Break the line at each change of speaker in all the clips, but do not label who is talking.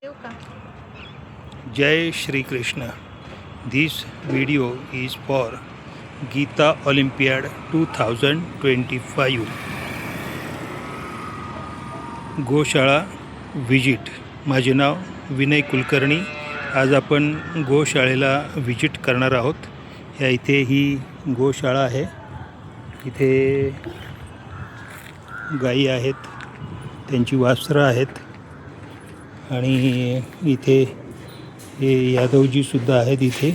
देऊ का?
जय Shri Krishna. This video is for Gita Olympiad 2025 गोशाळा विजिट. माझे नाव विनय कुलकर्णी. आज आपण गोशाळेला विजिट करणार आहोत. या इथे ही गोशाळा आहे. इथे गायी आहेत, त्यांची वासरं आहेत आणि इथे हे यादवजीसुद्धा आहेत. इथे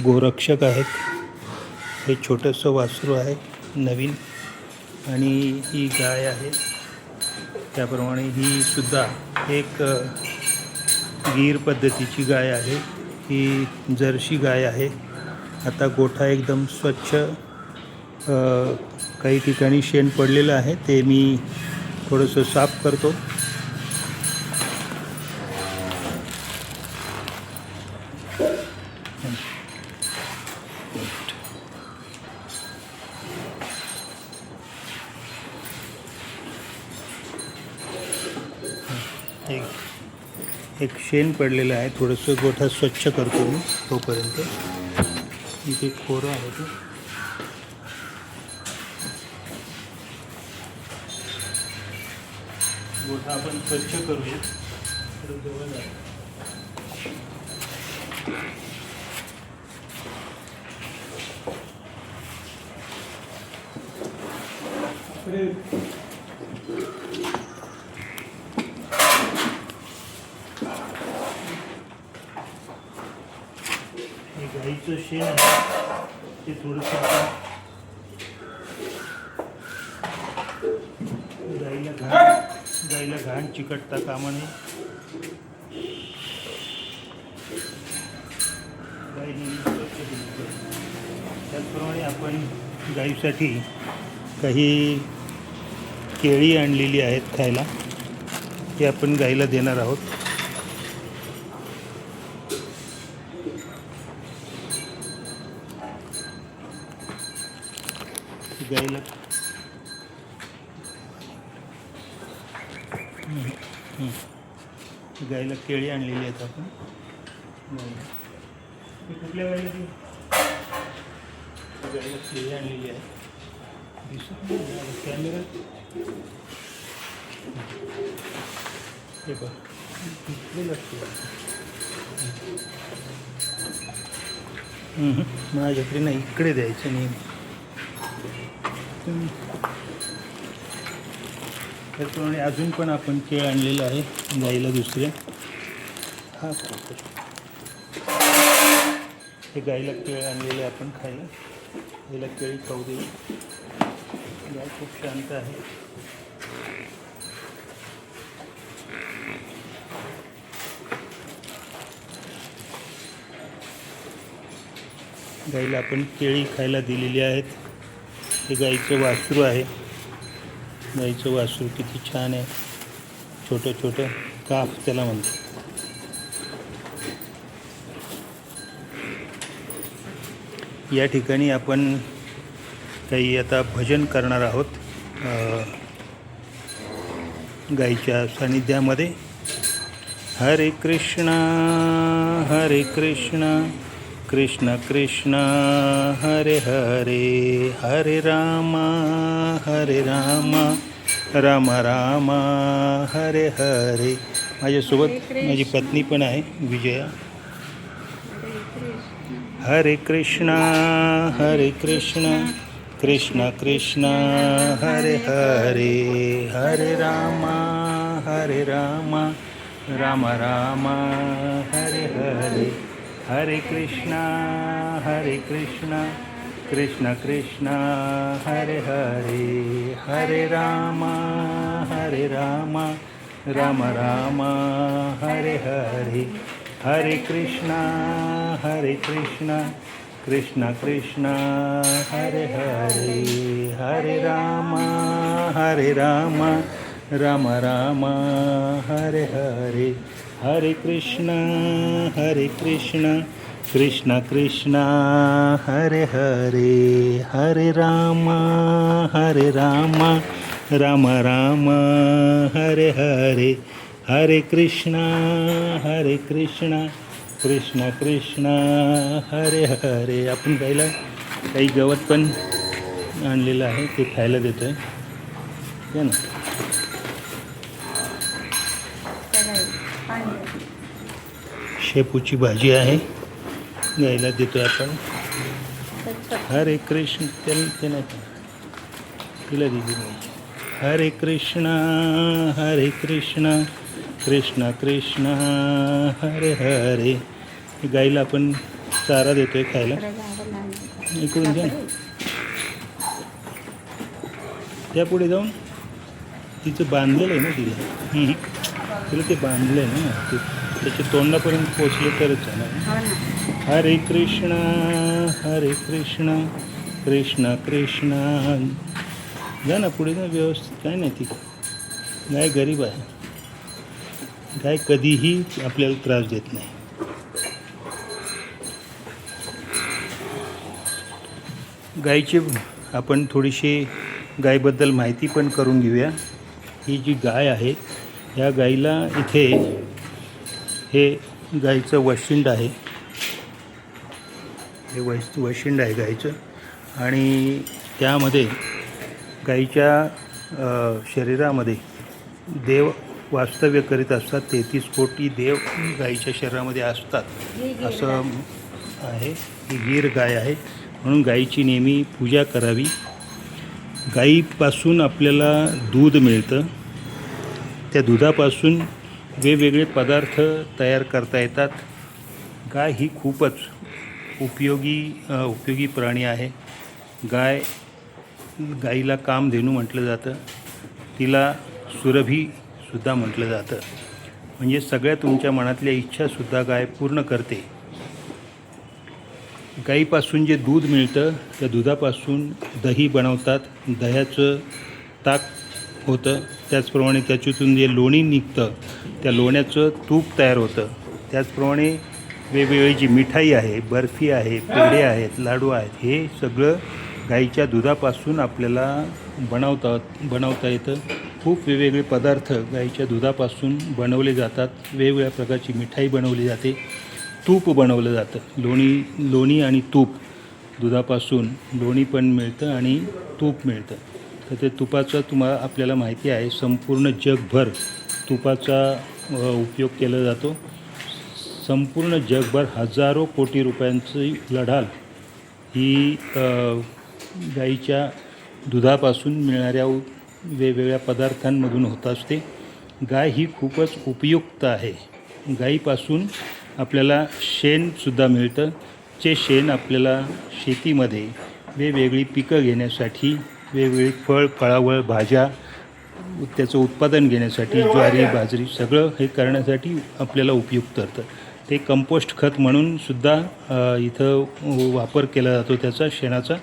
गोरक्षक आहेत. हे छोटंसं वासरू आहे नवीन आणि ही गाय आहे. त्याप्रमाणे ही सुद्धा एक गीर पद्धतीची गाय आहे. ही जर्सी गाय आहे. आता गोठा एकदम स्वच्छ, काही ठिकाणी शेण पडलेलं आहे, ते मी थोडंसं साफ करतो. एक शेण पडलेलं आहे, थोडंसं गोठा स्वच्छ करतो मी तोपर्यंत. इथे खोरं आहे ते. गोठा आपण स्वच्छ करूया. जवळ आहे. हे गाईचं शेण आहे, ते थोडंसं गाईला घाण चिकटता कामा नये. गाईने स्वच्छ केली पाहिजे. त्याचप्रमाणे आपण गाईसाठी काही केळी आणलेली आहेत खायला, ते आपण गाईला देणार आहोत. गाईला केळी आणलेली आहेत आपण. कुठल्या गाईला ती गाईला केळी आणलेली आहे. दिसत नाही कॅमेरा. हे बघ, इकडे लागते. माझ्याकडे नाही, इकडे द्यायचं नाही. त्याचप्रमाणे अजून पण आपण केळ आणलेलं आहे गाईला दुसऱ्या. हा हे गाईला केळ आणलेले आपण खायला. गाईला केळी खाऊ देऊ. गाय खूप शांत आहे. गाईला आपण केळी खायला दिलेली आहेत. हे गाईचं वासरू आहे. गाईचं वासरू किती छान आहे. छोटं छोटं काफ त्याला म्हणतात. या ठिकाणी आपण काही आता भजन करणार आहोत गाईच्या सानिध्यामध्ये. हरे कृष्णा हरे कृष्णा कृष्ण कृष्ण हरे हरे, हरे राम राम राम हरे हरे. माझ्यासोबत माझी पत्नी पण आहे, विजया. हरे कृष्णा कृष्ण कृष्ण हरे हरे, हरे राम राम राम हरे हरे. हरे कृष्णा कृष्ण कृष्ण हरे हरे, हरे राम राम राम हरे हरे. हरे कृष्णा कृष्ण कृष्ण हरे हरे, हरे राम राम राम हरे हरे. हरे कृष्णा कृष्ण कृष्ण हरे हरे, हरे राम राम राम हरे हरे. हरे कृष्णा कृष्ण कृष्ण हरे हरे. आपण गाईला काही गवत पण आणलेलं आहे, ते खायला देतो आहे. घ्या ना. शेपूची भाजी आहे, गाईला देतो आहे आपण. हरे कृष्ण. ते नाही का तिला दिली पाहिजे. हरे कृष्णा कृष्ण कृष्ण हरे हरे. गाईला आपण चारा देतोय खायला. इकडून घ्या, त्या पुढे जाऊन तिचं बांधलेलं आहे ना तिला. तिला ते बांधलं आहे ना, ते त्याच्या तोंडापर्यंत पोचले तरच जाणार. हरे कृष्ण कृष्ण कृष्ण. जा ना पुढे ना व्यवस्थित. काय नाही, ती गाय गरीब आहे. गाय कधीही आपल्याला त्रास देत नाही. गायची आपण थोडीशी गायबद्दल माहिती पण करून घेऊया. ही जी गाय आहे, या गाईला इथे हे गाईचं वशिंड आहे. हे वशिंड आहे गाईचं, आणि त्यामध्ये गाईच्या शरीरामध्ये देव वास्तव्य करीत असतात. 33 कोटी देव गाईच्या शरीरामध्ये असतात असं आहे. ही गीर गाय आहे, म्हणून गाईची नेहमी पूजा करावी. गाईपासून आपल्याला दूध मिळतं. त्या दुधापासून वेगवेगळे पदार्थ तयार करता येतात. गाय ही खूपच उपयोगी प्राणी आहे. गाईला कामधेनू म्हटलं जातं. तिला सुरभीसुद्धा म्हटलं जातं. म्हणजे सगळ्या तुमच्या मनातल्या इच्छासुद्धा गाय पूर्ण करते. गाईपासून जे दूध मिळतं, त्या दुधापासून दही बनवतात. दह्याचं ताक होतं. त्याचप्रमाणे त्याच्यातून जे लोणी निघतं, त्या लोण्याचं तूप तयार होतं. त्याचप्रमाणे वेगवेगळी जी मिठाई आहे, बर्फी आहे, पेढे आहेत, लाडू आहेत, हे सगळं गाईच्या दुधापासून आपल्याला बनवता येतं. खूप वेगवेगळे पदार्थ गाईच्या दुधापासून बनवले जातात. वेगवेगळ्या प्रकारची मिठाई बनवली जाते. तूप बनवलं जातं. लोणी आणि तूप. दुधापासून लोणी पण मिळतं आणि तूप मिळतं. तर ते तुपाचं आपल्याला माहिती आहे, संपूर्ण जगभर तुपाचा उपयोग केला जातो. संपूर्ण जगभर हजारो कोटी रुपयांची लढाल ही गाईच्या दुधापासून मिळणाऱ्या वेगवेगळ्या पदार्थांमधून होत असते. गाय ही खूपच उपयुक्त आहे. गाईपासून आपल्याला शेणसुद्धा मिळतं. जे शेण आपल्याला शेतीमध्ये वेगवेगळी पिकं घेण्यासाठी, वेगवेगळी फळावळ भाज्या त्याचं उत्पादन घेण्यासाठी, ज्वारी बाजरी सगळं हे करण्यासाठी आपल्याला उपयुक्त ठरतं. ते कंपोस्ट खत म्हणून सुद्धा इथं वापर केला जातो त्याचा, शेणाचा.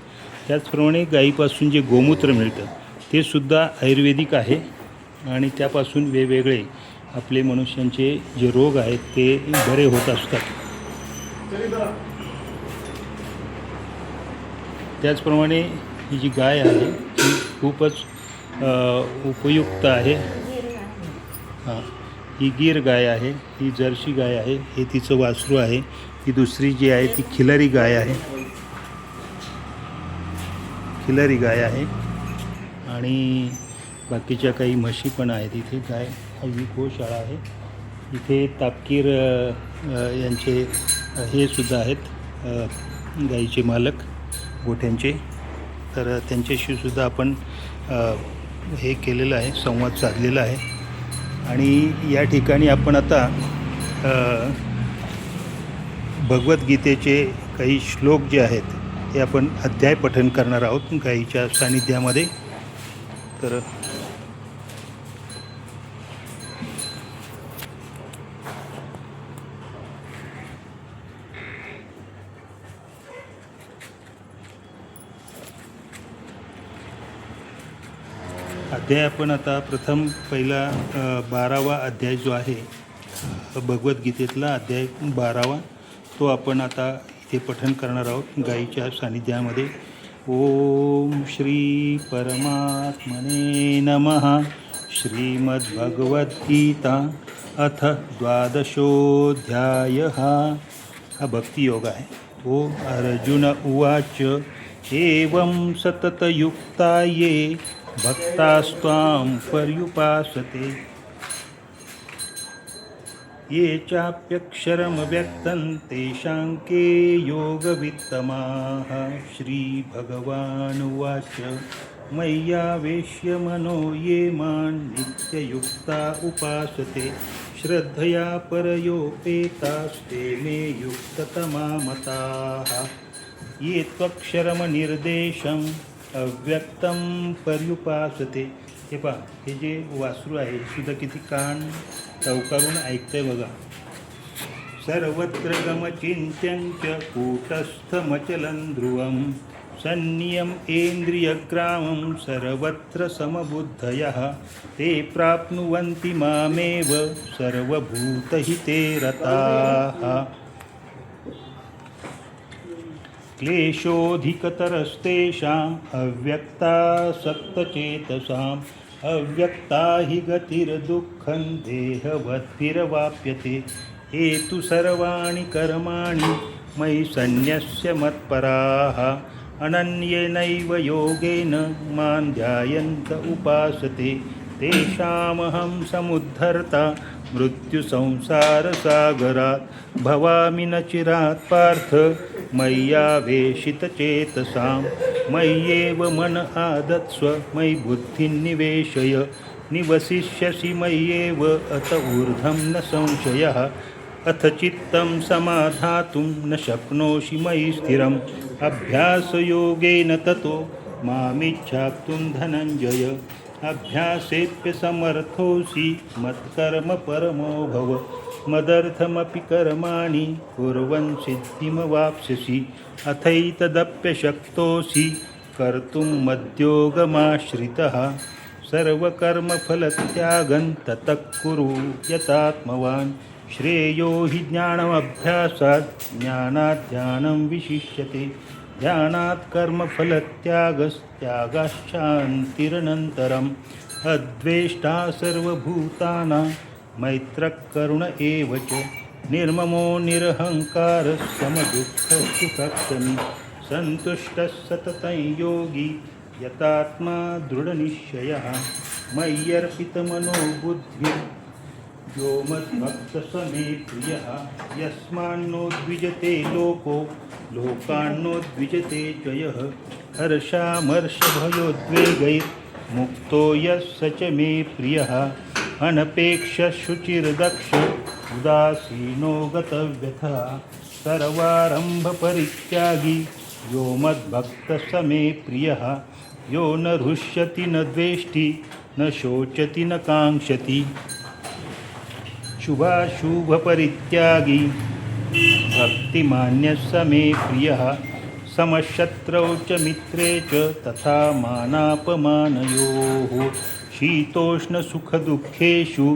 त्याचप्रमाणे गाईपासून जे गोमूत्र मिळतं, ते सुद्धा आयुर्वेदिक आहे, आणि त्यापासून वेगवेगळे आपले मनुष्यांचे जे रोग आहेत ते बरे होत असतात. त्याचप्रमाणे ही जी गाय आहे ती खूपच उपयुक्त आहे. ही गीर गाय आहे, ही जर्सी गाय आहे, हे तिचं वासरू आहे. ही दुसरी जी आहे ती खिलारी गाय आहे. आणि बाकीच्या काही म्हशी पण आहेत इथे. गाय ही गोशाळा आहे. इथे तापकीर यांचे हे सुद्धा आहेत, गाईचे मालक गोठ्यांचे. तर त्यांच्याशी सुद्धा आपण हे केलेलं आहे, संवाद साधलेला आहे. आणि या ठिकाणी आपण आता भगवद्गीतेचे काही श्लोक जे आहेत ते आपण अध्याय पठण करणार आहोत गाईच्या सानिध्यामध्ये. तर अध्याय आपण आता पहिला 12वा अध्याय जो आहे भगवद्गीतेतला अध्याय 12वा, तो आपण आता इथे पठण करणार आहोत गाईच्या सानिध्यामध्ये. ओम श्री परमात्मने नमः. श्रीमद्भगवद्गीता अथ द्वादशोऽध्यायः हा भक्तियोग आहे. ओ अर्जुन उवाच एवं सततयुक्ता ये भक्तास्त्वां पर्युपासते ये चाप्यक्षरमव्यक्तं तेषां के योगवित्तमाः. श्रीभगवानुवाच मय्यावेश्य मनो ये मां नित्ययुक्ता उपासते श्रद्धया परयोपेतास्ते मे युक्ततमा मताः. ये त्वक्षरमनिर्देशम् अव्यक्तं पर्युपासते. हे पहा, हे जे वासरू आहे सुद्धा किती कान चौकारून ऐकतंय बघा. सर्वत्र गमचिन्त्यं च कूटस्थमचलं ध्रुवं सन्नियम इन्द्रियग्रामं सर्वत्र समबुद्धयः ते प्राप्नुवन्ति मामेव सर्वभूतहिते रताः. क्लेशोऽधिकतरस्तेषाम् अव्यक्तासक्तचेतसाम् अव्यक्ता हि गतिर्दुःखं देहवद्भिरवाप्यते. ये तु सर्वाणि कर्माणि मयि सन्न्यस्य मत्पराः अनन्येनैव योगेन मां ध्यायन्त उपासते तेषामहं समुद्धर्ता मृत्युसंसारसागरात्. भवामि न चिरात् पार्थ मय्यावेशितचेतसां मय्येव मन आदत्स्व मयि बुद्धिं निवेशय निवसिष्यसि मय्येव अत ऊर्ध्वं न संशयः. अथ चित्तं समाधातुं न शक्नोषि मयि स्थिरम् अभ्यासयोगेन ततो मामिच्छाप्तुं धनञ्जय. अभ्यासेऽप्यसमर्थोऽसि मत्कर्म परमो भव मदर्थमपि कर्माणि कुर्वन् सिद्धिमवाप्स्यसि. अथैतदप्यशक्तोऽसि कर्तुं मद्योगमाश्रितः सर्वकर्मफलत्यागं ततः कुरु यतात्मवान्. श्रेयो हि ज्ञानमभ्यासात् ज्ञानात् ध्यानं विशिष्यते ध्यानात् कर्मफलत्यागस्त्यागाश्चान्तिरनन्तरम्. अद्वेष्टा सर्वभूतानां मैत्रः करुण एव च निर्ममो निरहङ्कारः समदुःखसुखक्षमी सन्तुष्टः सततं योगी यतात्मा दृढनिश्चयः. मय्यर्पितमनो बुद्धिः यो मद्भक्तः स मे प्रियः. यस्मान्नो द्विजते लोको लोकान्नो द्विजते च यः हर्षामर्षभयोद्वेगैर्मुक्तो यः स च मे प्रियः. अनपेक्षः शुचिर्दक्ष उदासीनो गतव्यथः सर्वारम्भपरित्यागी यो मद्भक्तः स मे प्रियः. यो न हृष्यति न द्वेष्टि न शोचति न काङ्क्षति शुभाशुभपरित्यागी भक्तिमान्यः स मे प्रियः. समशत्रौ च मित्रे च तथा मानापमानयोः शीतोष्णसुखदुःखेषु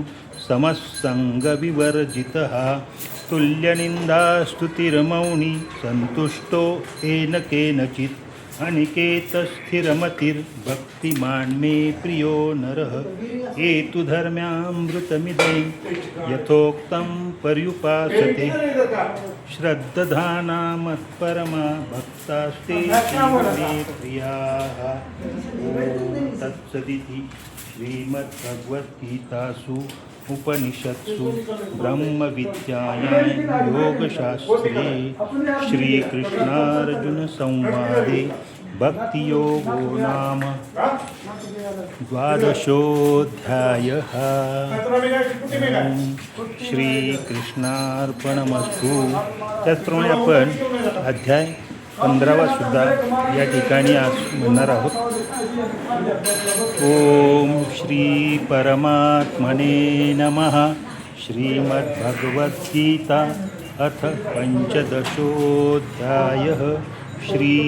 समस्सङ्गविवर्जितः. तुल्यनिन्दास्तुतिर्मौनी सन्तुष्टो येन केनचित् अनिकेतस्थिरमतिर्भक्तिमान् मे प्रियो नरः. ये तु धर्म्यामृतमिदं यथोक्तं पर्युपासते श्रद्धाना मत्परमा भक्तास्ते मे प्रियाः. ॐ तत्सदिति श्रीमद्भगवद्गीतासु उपनिषत्सु ब्रह्मविद्यायां योगशास्त्रे श्रीकृष्णार्जुनसंवादे भक्तियोगो नाम द्वादशोऽध्यायः. श्रीकृष्णार्पणमस्तु. त्याचप्रमाणे आपण अध्याय 15 सुद्धा या ठिकाणी आज म्हणणार आहोत. ओम श्री परमात्मने नमः. श्रीमद्भगवद्गीता अथ पंचदशोऽध्यायः. श्रीभगवानुवाच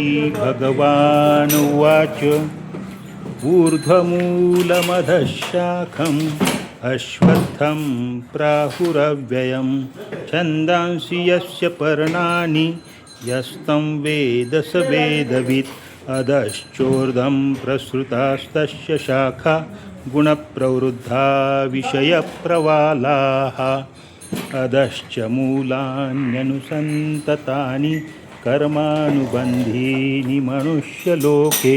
ऊर्ध्वमूलमधःशाखम् अश्वत्थं प्राहुरव्ययं छन्दांसि यस्य पर्णानि यस्तं वेद स वेदवित्. अधश्चोर्ध्वं प्रसृतास्तस्य शाखा गुणप्रवृद्धा विषयप्रवालाः अधश्च मूलान्यनुसन्ततानि कर्मानुबन्धीनि मनुष्यलोके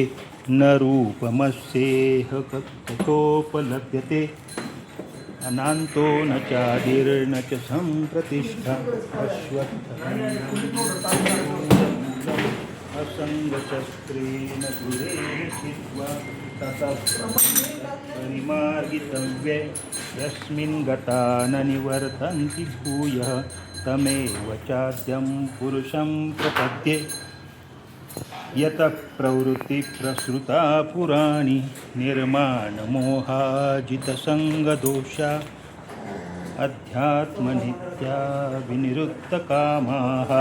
न रूपमस्येह ततोपलभ्यते अनान्तो न चादिर्न च सम्प्रतिष्ठा असङ्गशस्त्रेण दुरेण चित्वा ततः परिमार्गितव्ये यस्मिन् गता न निवर्तन्ति भूयः तमेव चाद्यं पुरुषं प्रपद्ये यतः प्रवृत्तिप्रसृता पुराणी निर्माणमोहाजितसङ्गदोषा अध्यात्मनित्या विनिरुक्तकामाः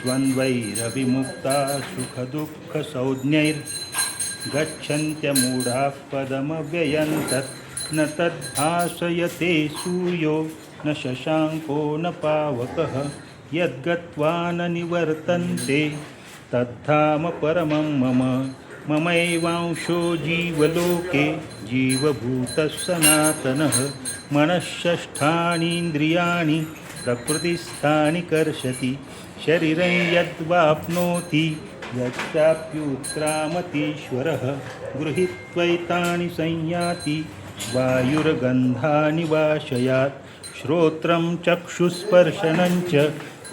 द्वन्द्वैरविमुक्ता सुखदुःखसंज्ञैर्गच्छन्त्यमूढाः पदमव्ययं तत् न तद्भासयते सूर्यो न शशाङ्को न पावकः यद्गत्वा न निवर्तन्ते तद्धाम परमं मम ममैवांशो जीवलोके जीवभूतः सनातनः मनःषष्ठानीन्द्रियाणि प्रकृतिस्थानि कर्षति शरीरं यद्वाप्नोति यच्चाप्युत्क्रामतीश्वरः गृहीत्वैतानि संयाति वायुर्गन्धानि वाशयात् श्रोत्रं चक्षुस्पर्शनं च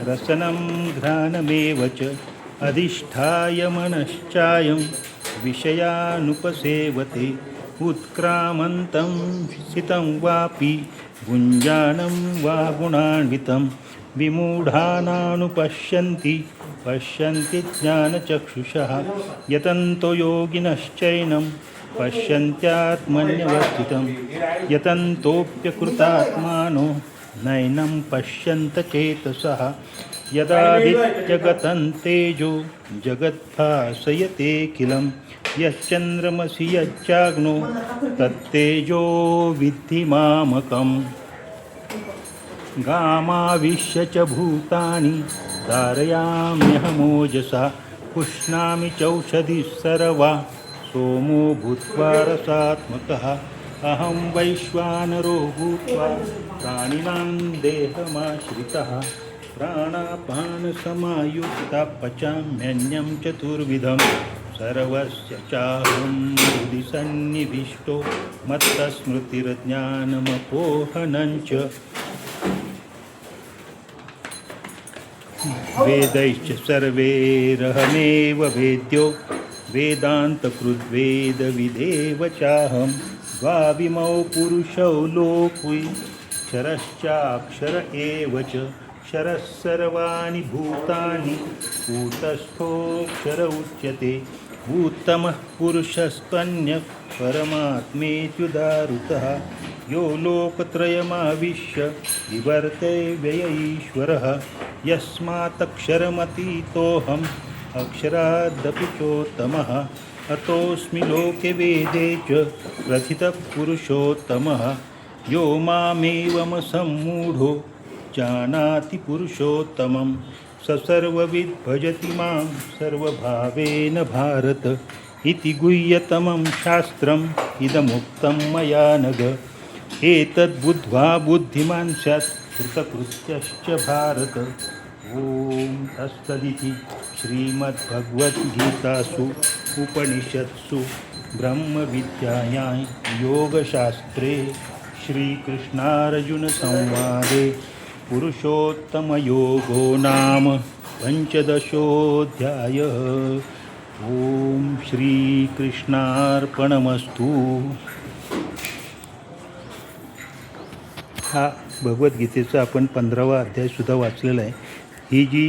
रसनं घ्राणमेव च अधिष्ठाय मनश्चायं विषयानुपसेवते उत्क्रामन्तं स्थितं वापि भुञ्जानं वा गुणान्वितं विमूढानानुपश्यन्ति पश्यन्ति ज्ञानचक्षुषः यतन्तो योगिनश्चैनं पश्यन्त्यात्मन्यवस्थितं यतन्तोऽप्यकृतात्मानो नैनं पश्यन्त चेतसः यदादित्यगतं तेजो जगद्भासयतेऽखिलं यश्चन्द्रमसि यच्चाग्नो तत्तेजो विद्धि मामकम् गामाविश्य च भूतानि धारयाम्यहमोजसा पुष्णामि चौषधिः सर्वा सोमो भूत्वा रसात्मकः अहं वैश्वानरो भूत्वा प्राणिनां देहमाश्रितः प्राणापानसमायुक्ता पचाम्यन्नं चतुर्विधं सर्वस्य चाहं हृदि सन्निविष्टो मत्तस्मृतिर्ज्ञानमपोहनं च वेदैश्च सर्वैरहमेव वेद्यो वेदान्तकृद्वेदविदेव चाहं द्वाविमौ पुरुषौ लोके क्षरश्चाक्षर एव च क्षरः सर्वाणि भूतानि कूटस्थोऽक्षर उच्यते उत्तमः पुरुषस्त्वन्यः परमात्मेत्युदाहृतः यो लोकत्रयमाविश्य विवर्ते व्यय ईश्वरः यस्मात्क्षरमतीतोऽहम् अक्षरादपि चोत्तमः अतोऽस्मि लोके वेदे च प्रथितः पुरुषोत्तमः यो मामेवमसम्मूढो जानाति पुरुषोत्तमं स सर्वविद् भजति मां सर्वभावेन भारत इति गुह्यतमं शास्त्रम् इदमुक्तं मया नघ एतद्बुद्ध्वा बुद्धिमान् स्यात् कृतकृत्यश्च भारत ॐ तत्सदिति श्रीमद्भगवद्गीतासु उपनिषत्सु ब्रह्मविद्यायां योगशास्त्रे श्रीकृष्णार्जुनसंवादे पुरुषोत्तमयोगो नाम पंचदशोऽध्यायः। ओम श्रीकृष्णार्पणमस्तु। हा भगवद्गीतेचा आपण 15वा अध्यायसुद्धा वाचलेला आहे. ही जी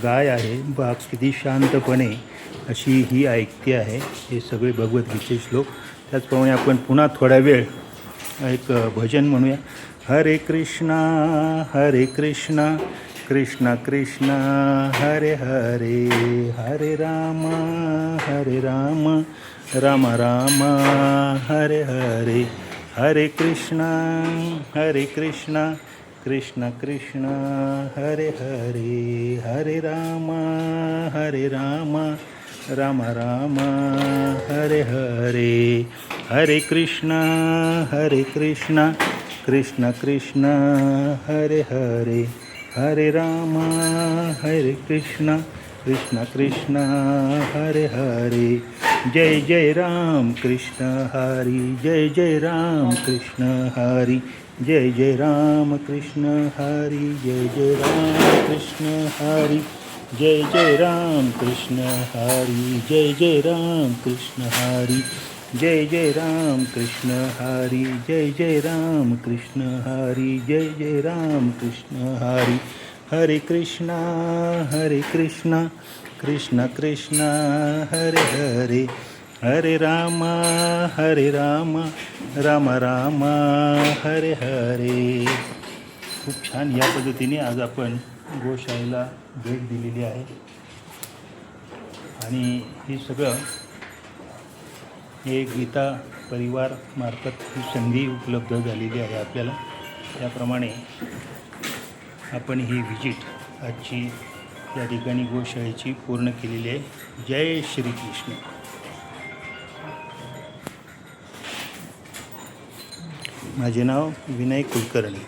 गाय आहे बा किती शांतपणे अशी ही ऐकते आहे. हे सगळे भगवद्गीतेचे श्लोक. त्याचप्रमाणे आपण पुन्हा थोडा वेळ एक भजन म्हणूया. हरे कृष्णा कृष्ण कृष्ण हरे हरे, हरे राम राम राम हरे हरे, हरे कृष्णा कृष्ण कृष्ण हरे हरे, हरे राम राम राम हरे हरे, हरे कृष्णा कृष्ण कृष्ण हरे हरे, हरे राम कृष्ण कृष्ण हरे हरे। जय जय राम कृष्ण हरि, जय जय राम कृष्ण हरि, जय जय राम कृष्ण हरि, जय जय राम कृष्ण हरि, जय जय राम कृष्ण हरि, जय जय राम कृष्ण हरि, जय जय राम कृष्ण हरि, जय जय राम कृष्ण हरि, जय जय राम कृष्ण हरि। हरे कृष्णा कृष्ण कृष्ण हरे हरे, हरे राम राम राम हरे हरे। खूप छान या पद्धतीने आज आपण गोशाळेला भेट दिलेली आहे आणि हे सगळं हे गीता परिवार मार्फत ही संधी उपलब्ध झालेली आहे आपल्याला। त्याप्रमाणे आपण ही व्हिजिट आजची या ठिकाणी गोशाळेची पूर्ण केलेली आहे। जय श्री कृष्ण। माझे नाव विनय कुलकर्णी।